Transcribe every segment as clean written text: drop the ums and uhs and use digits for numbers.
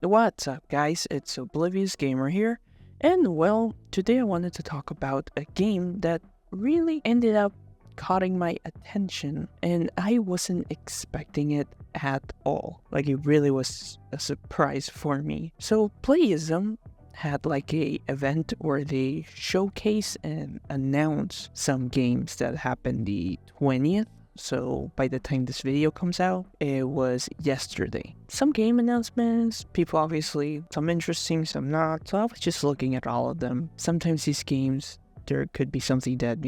What's up, guys? It's Oblivious Gamer here, and well, today I wanted to talk about a game that really ended up caught my attention, and I wasn't expecting it at all. Like, it really was a surprise for me. So, Playism had like a event where they showcase and announce some games that happened the 20th. So by the time this video comes out, it was yesterday. Some game announcements, people obviously, some interesting, some not. So I was just looking at all of them. Sometimes these games, there could be something that,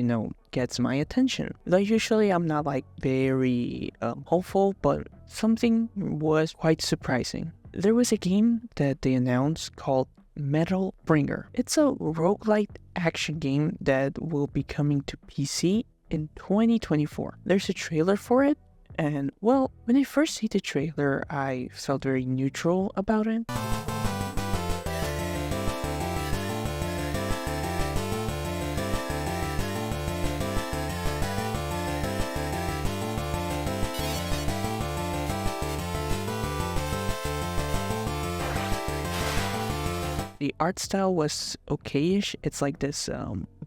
gets my attention. Like usually I'm not like very hopeful, but something was quite surprising. There was a game that they announced called Metal Bringer. It's a roguelite action game that will be coming to PC in 2024. There's a trailer for it, and well, when I first see the trailer, I felt very neutral about it. The art style was okayish. It's like this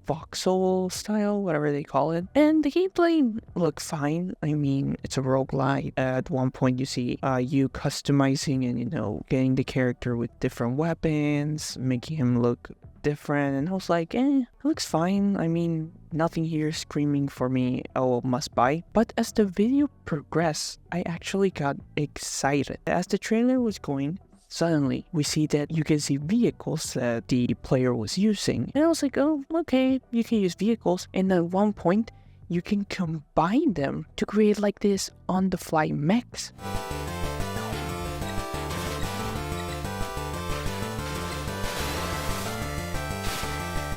voxel style, whatever they call it. And the gameplay looked fine. I mean, it's a roguelite. At one point you see you customizing and, getting the character with different weapons, making him look different. And I was like, it looks fine. I mean, nothing here screaming for me, oh, must buy. But as the video progressed, I actually got excited. As the trailer was going, suddenly, we see that you can see vehicles that the player was using. And I was like, oh, okay, you can use vehicles. And at one point, you can combine them to create like this on-the-fly mechs.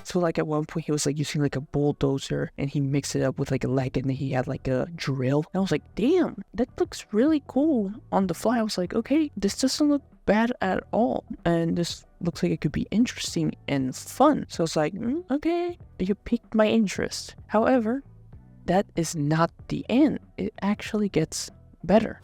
So like at one point he was like using like a bulldozer and he mixed it up with like a leg and then he had like a drill. And I was like, damn, that looks really cool on the fly. I was like, okay, this doesn't look bad at all. And this looks like it could be interesting and fun. So it's like, okay, you piqued my interest. However, that is not the end. It actually gets better.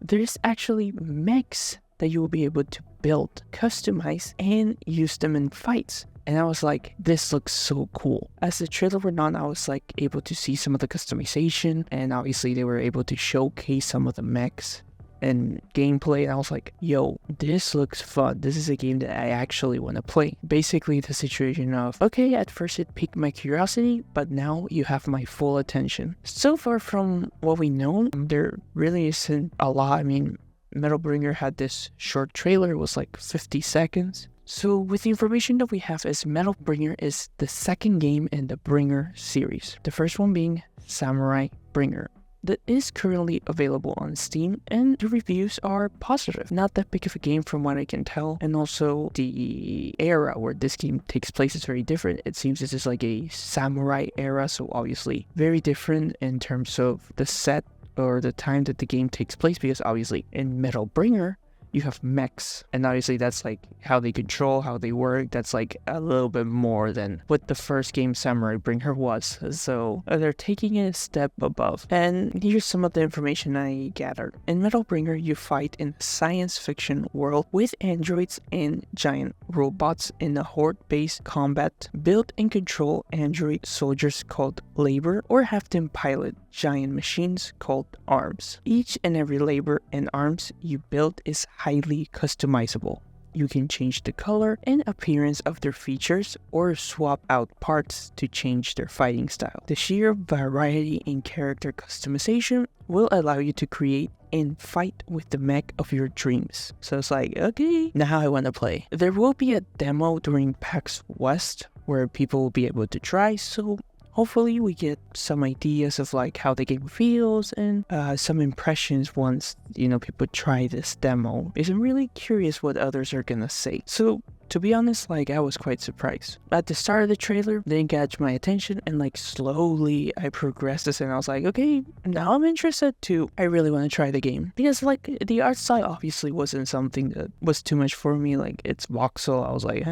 There's actually mechs that you will be able to build, customize, and use them in fights. And I was like, this looks so cool. As the trailer went on, I was like able to see some of the customization, and obviously they were able to showcase some of the mechs and gameplay, and I was like, yo, this looks fun. This is a game that I actually want to play. Basically the situation of, okay, at first it piqued my curiosity, but now you have my full attention. So far from what we know, there really isn't a lot. I mean, Metal Bringer had this short trailer, it was like 50 seconds. So with the information that we have is Metal Bringer is the second game in the Bringer series. The first one being Samurai Bringer. That is currently available on Steam, and the reviews are positive. Not that big of a game from what I can tell, and also the era where this game takes place is very different. It seems this is like a samurai era, so obviously very different in terms of the set or the time that the game takes place, because obviously in Metal Bringer, you have mechs, and obviously that's like how they control, how they work. That's like a little bit more than what the first game Samurai Bringer was. So they're taking it a step above. And here's some of the information I gathered. In Metal Bringer, you fight in a science fiction world with androids and giant robots in a horde-based combat. Build and control android soldiers called Labor, or have them pilot giant machines called arms. Each and every labor and arms you build is highly customizable. You can change the color and appearance of their features or swap out parts to change their fighting style. The sheer variety in character customization will allow you to create and fight with the mech of your dreams. So it's like, okay, now I want to play. There will be a demo during PAX West where people will be able to try, so hopefully we get some ideas of like how the game feels and some impressions once, people try this demo. Because I'm really curious what others are gonna say. So To be honest, like, I was quite surprised. At the start of the trailer, didn't catch my attention, and like slowly I progressed this and I was like, okay, now I'm interested too. I really want to try the game. Because like the art style obviously wasn't something that was too much for me. Like, it's voxel. I was like,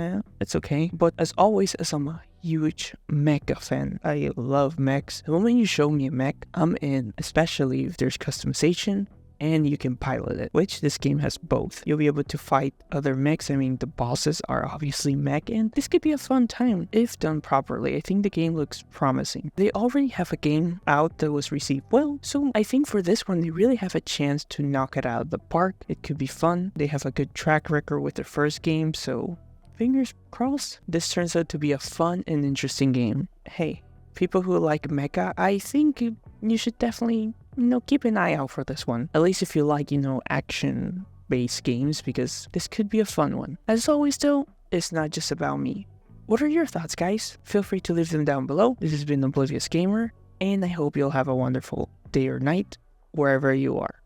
it's okay. But as always, as I'm a huge mecha fan, I love mechs. The moment you show me a mech, I'm in, especially if there's customization and you can pilot it, which this game has both. You'll be able to fight other mechs. I mean, the bosses are obviously mech, and this could be a fun time if done properly. I think the game looks promising. They already have a game out that was received well, so I think for this one, they really have a chance to knock it out of the park. It could be fun. They have a good track record with their first game, so fingers crossed, this turns out to be a fun and interesting game. Hey, people who like mecha, I think you should definitely, keep an eye out for this one. At least if you like, action-based games, because this could be a fun one. As always though, it's not just about me. What are your thoughts, guys? Feel free to leave them down below. This has been Oblivious Gamer, and I hope you'll have a wonderful day or night, wherever you are.